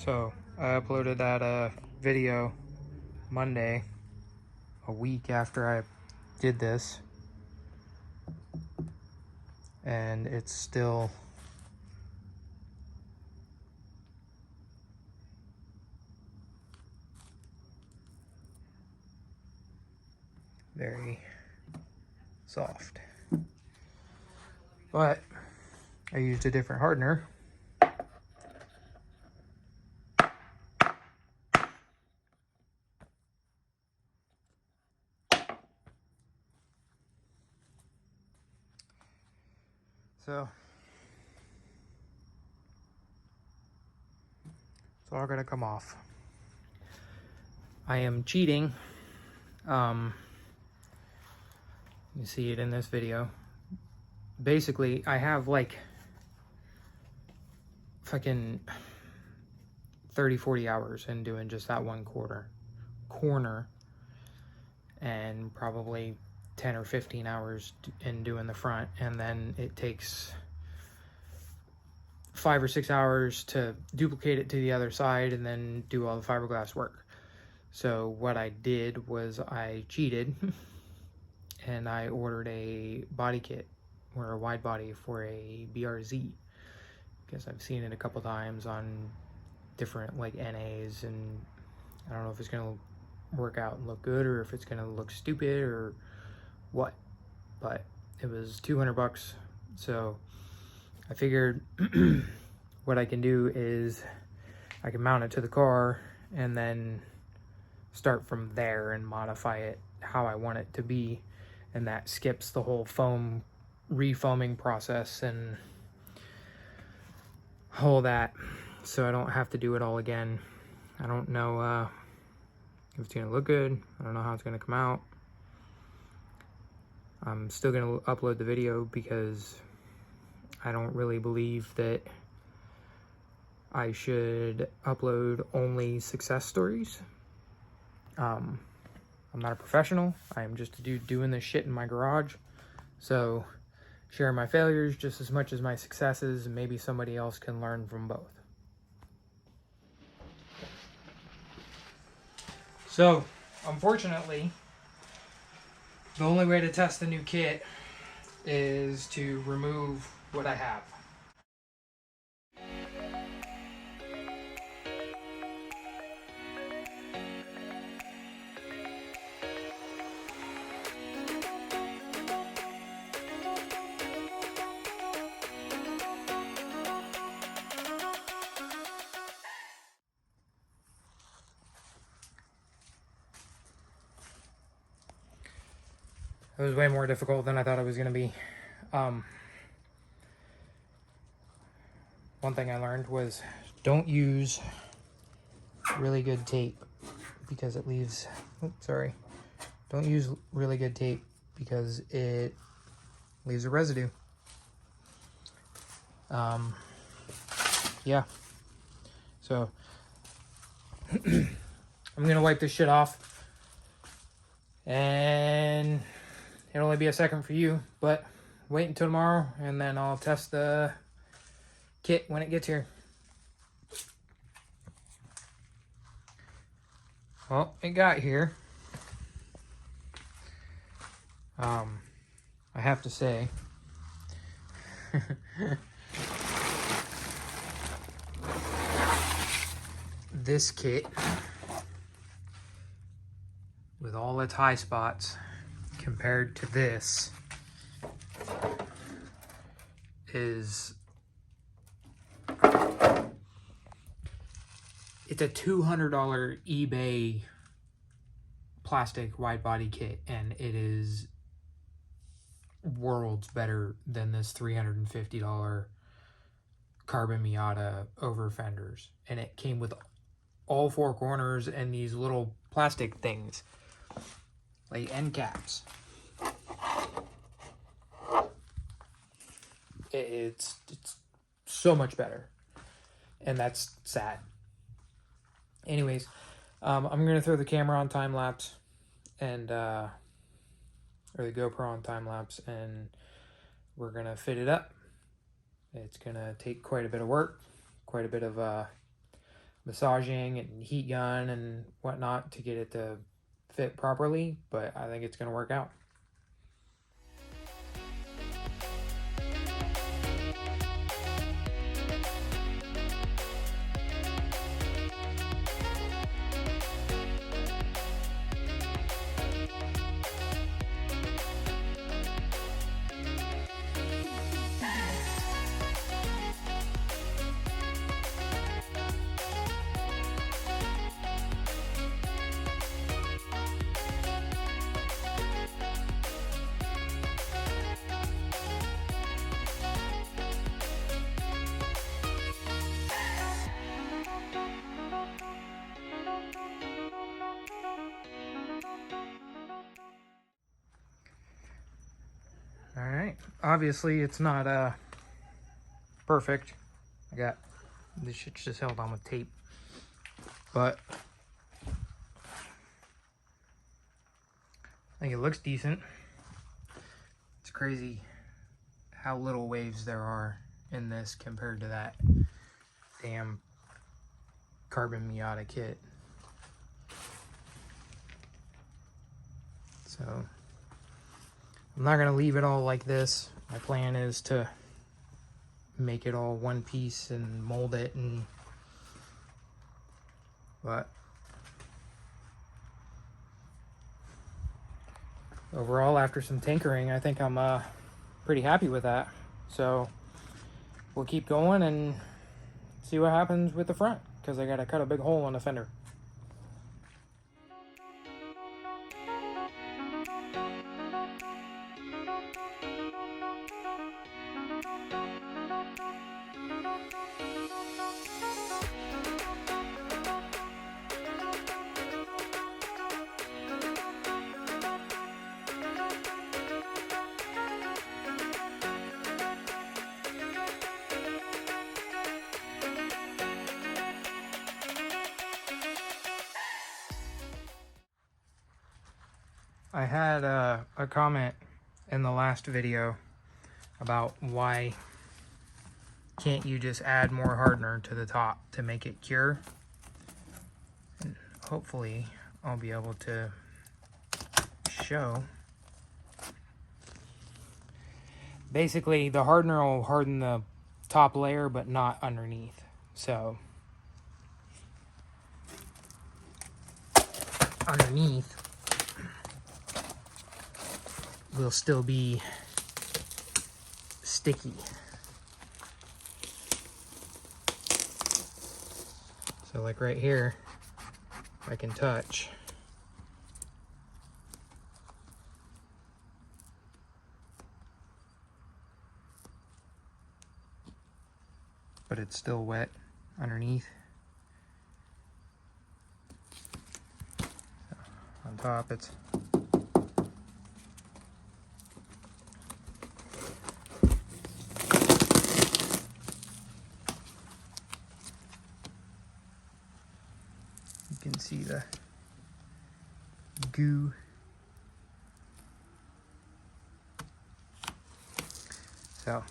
So I uploaded that video Monday, a week after I did this, and it's still very soft. But I used a different hardener. So it's all gonna come off. I am cheating. You see it in this video. Basically, I have like fucking 30-40 hours in doing just that one corner, and probably 10 or 15 hours in doing the front, and then it takes 5 or 6 hours to duplicate it to the other side and then do all the fiberglass work. So what I did was I cheated and I ordered a body kit or a wide body for a BRZ, because I've seen it a couple times on different like NAs, and I don't know if it's gonna work out and look good or if it's gonna look stupid or what, but it was 200 bucks. So I figured what I can do is I can mount it to the car and then start from there and modify it how I want it to be, and that skips the whole refoaming process and all that, so I don't have to do it all again. I don't know if it's gonna look good. I don't know how it's gonna come out. I'm still gonna upload the video because I don't really believe that I should upload only success stories. I'm not a professional. I am just a dude doing this shit in my garage. So share my failures just as much as my successes, and maybe somebody else can learn from both. So unfortunately, the only way to test the new kit is to remove what I have. It was way more difficult than I thought it was going to be. One thing I learned was don't use really good tape because it leaves, don't use really good tape because it leaves a residue. Yeah. So I'm going to wipe this shit off, and it'll only be a second for you, but wait until tomorrow and then I'll test the kit when it gets here. Well, it got here. I have to say, this kit, with all its high spots, compared to this, is, it's a $200 eBay plastic wide body kit, and it is worlds better than this $350 carbon Miata over fenders. And it came with all 4 corners and these little plastic things like end caps. It's so much better, and that's sad. Anyways, I'm gonna throw the camera on time lapse, and or the GoPro on time lapse, and we're gonna fit it up. It's gonna take quite a bit of work, quite a bit of massaging and heat gun and whatnot to get it to fit properly, but I think it's going to work out. All right, obviously it's not perfect. I got this shit's just held on with tape, but I think it looks decent. It's crazy how little waves there are in this compared to that damn carbon Miata kit. So I'm not gonna leave it all like this. My plan is to make it all one piece and mold it, but overall, after some tinkering, I think I'm pretty happy with that. So we'll keep going and see what happens with the front, because I gotta cut a big hole in the fender. I had a comment in the last video about why can't you just add more hardener to the top to make it cure. And hopefully I'll be able to show. Basically the hardener will harden the top layer but not underneath. So underneath will still be sticky. So like right here, I can touch. But it's still wet underneath. So on top it's you can see the goo. So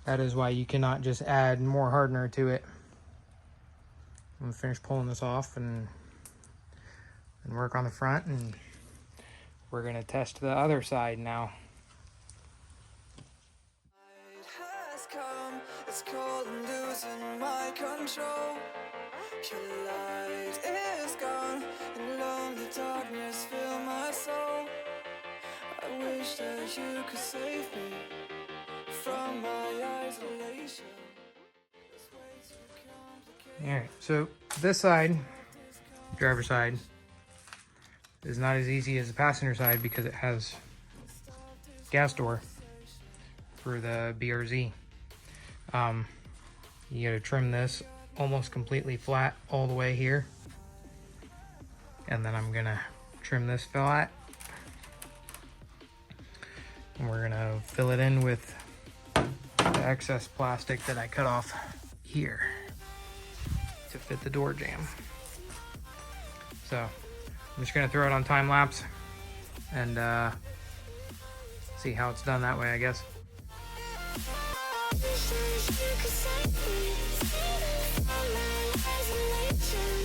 that is why you cannot just add more hardener to it. I'm gonna finish pulling this off and work on the front, and we're gonna test the other side now. It's cold and losing my control. Your light is gone, and lonely darkness fill my soul. I wish that you could save me from my isolation. Alright, so this side, driver side, is not as easy as the passenger side because it has gas door for the BRZ. You gotta trim this almost completely flat all the way here, and then I'm gonna trim this flat, and we're gonna fill it in with the excess plastic that I cut off here to fit the door jamb. So I'm just gonna throw it on time lapse and see how it's done that way, I guess. You could save me from my isolation.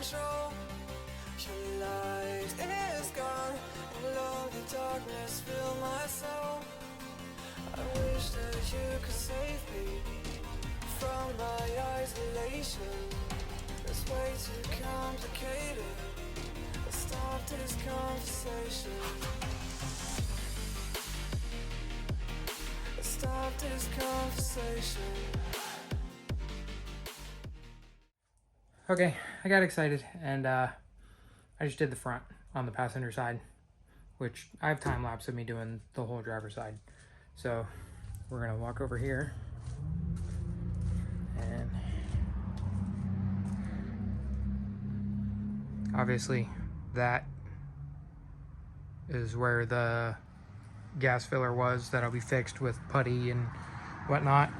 control. Your light is gone, and lonely darkness fill my soul. I wish that you could save me from my isolation. It's way too complicated. Let's stop this conversation. Let's stop this conversation. Okay, I got excited and I just did the front on the passenger side, which I have time lapse of me doing the whole driver's side. So we're gonna walk over here and obviously that is where the gas filler was that'll be fixed with putty and whatnot.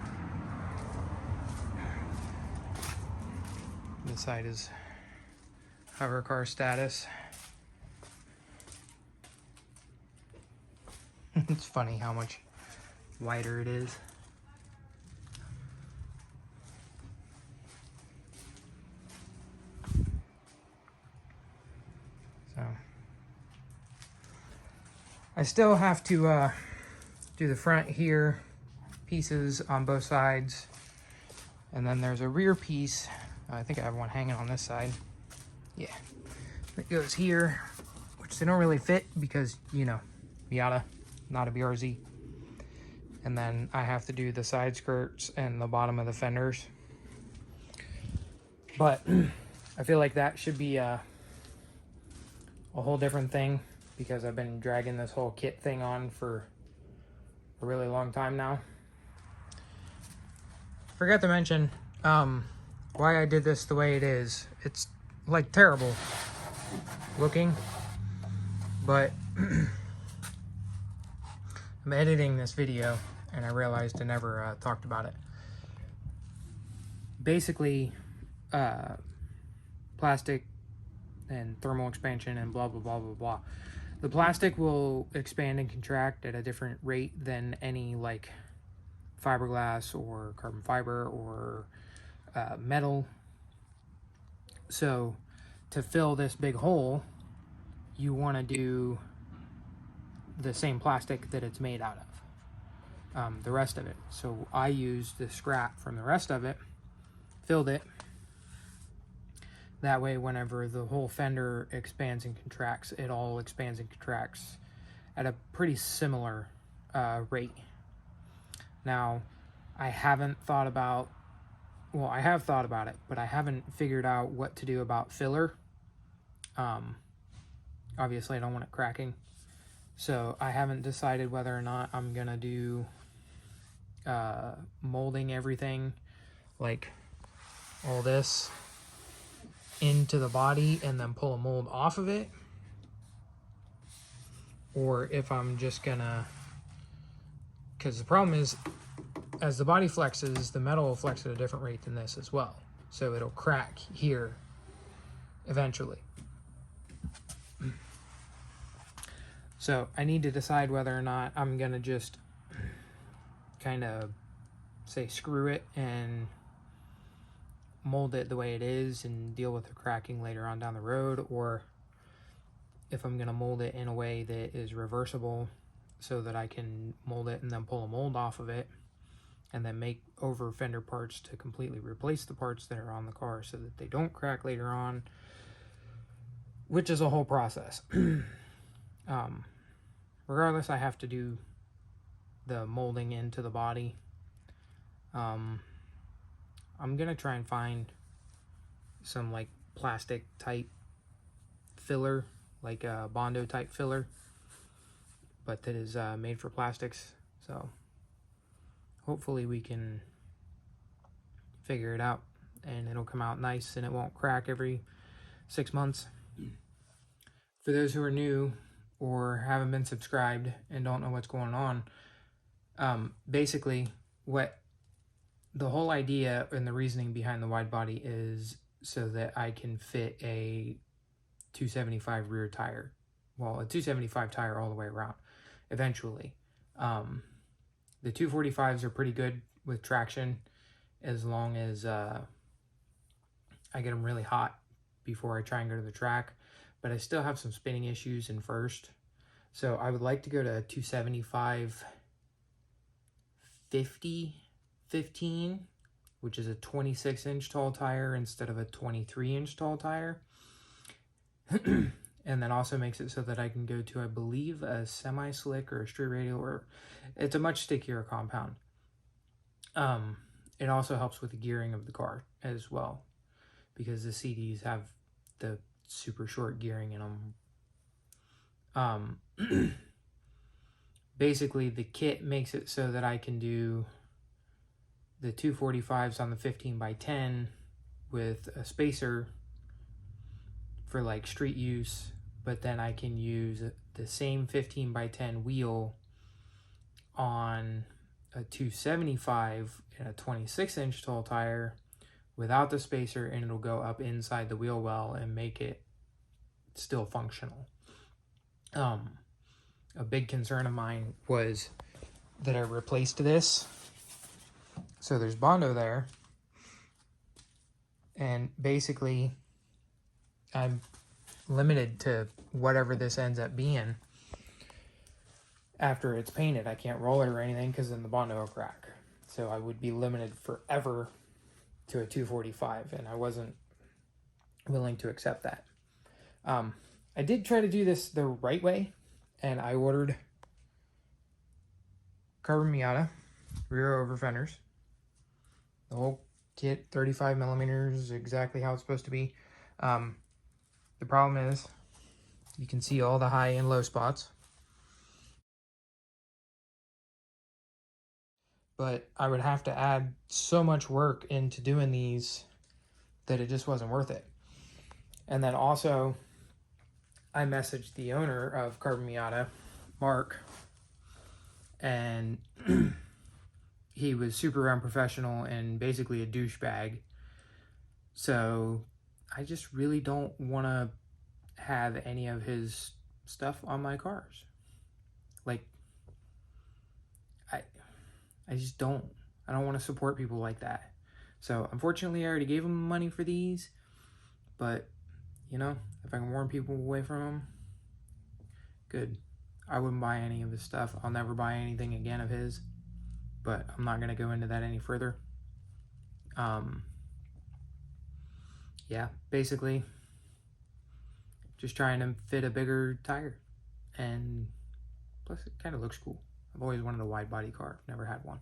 This side is hover car status. It's funny how much wider it is. So I still have to do the front here, pieces on both sides, and then there's a rear piece. I think I have one hanging on this side. Yeah, it goes here, which they don't really fit because, you know, Miata, not a BRZ. And then I have to do the side skirts and the bottom of the fenders. But I feel like that should be a whole different thing because I've been dragging this whole kit thing on for a really long time now. Forgot to mention why I did this the way it is. It's like terrible looking, but I'm editing this video and I realized I never talked about it. Basically, plastic and thermal expansion and blah blah blah blah blah. The plastic will expand and contract at a different rate than any like fiberglass or carbon fiber or metal. So to fill this big hole, you want to do the same plastic that it's made out of, the rest of it. So I used the scrap from the rest of it, filled it. That way, whenever the whole fender expands and contracts, it all expands and contracts at a pretty similar rate. Now, I haven't thought about, well, I have thought about it, but I haven't figured out what to do about filler. Obviously, I don't want it cracking. So I haven't decided whether or not I'm gonna do molding everything, like all this, into the body and then pull a mold off of it, or if I'm just gonna, because the problem is as the body flexes, the metal will flex at a different rate than this as well, so it'll crack here eventually. So I need to decide whether or not I'm gonna just kind of say screw it and mold it the way it is and deal with the cracking later on down the road, or if I'm gonna mold it in a way that is reversible so that I can mold it and then pull a mold off of it and then make over fender parts to completely replace the parts that are on the car so that they don't crack later on, which is a whole process. Regardless, I have to do the molding into the body. I'm gonna try and find some like plastic type filler, like a Bondo type filler, but that is made for plastics. So hopefully we can figure it out, and it'll come out nice and it won't crack every 6 months. For those who are new or haven't been subscribed and don't know what's going on, basically what the whole idea and the reasoning behind the wide body is so that I can fit a 275 rear tire. Well, a 275 tire all the way around eventually. The 245s are pretty good with traction as long as I get them really hot before I try and go to the track. But I still have some spinning issues in first. So I would like to go to 275 50/15, which is a 26-inch tall tire instead of a 23-inch tall tire. And that also makes it so that I can go to, I believe, a semi-slick or a straight radial, or it's a much stickier compound. It also helps with the gearing of the car as well, because the CDs have the super short gearing in them. Basically, the kit makes it so that I can do the 245s on the 15x10 with a spacer for like street use, but then I can use the same 15x10 wheel on a 275 and a 26-inch tall tire without the spacer, and it'll go up inside the wheel well and make it still functional. A big concern of mine was that I replaced this. So there's Bondo there, and basically I'm limited to whatever this ends up being after it's painted. I can't roll it or anything because then the Bondo will crack. So I would be limited forever to a 245, and I wasn't willing to accept that. I did try to do this the right way, and I ordered carbon Miata rear over fenders. The whole kit, 35 millimeters, exactly how it's supposed to be. The problem is you can see all the high and low spots. But I would have to add so much work into doing these that it just wasn't worth it. And then also, I messaged the owner of Carbon Miata, Mark, and he was super unprofessional and basically a douchebag. So I just really don't want to have any of his stuff on my cars. Like, I just don't. I don't want to support people like that. So unfortunately, I already gave him money for these. But, you know, if I can warn people away from him, good. I wouldn't buy any of his stuff. I'll never buy anything again of his. But I'm not going to go into that any further. Yeah, basically, just trying to fit a bigger tire. And plus, it kind of looks cool. I've always wanted a wide body car. Never had one.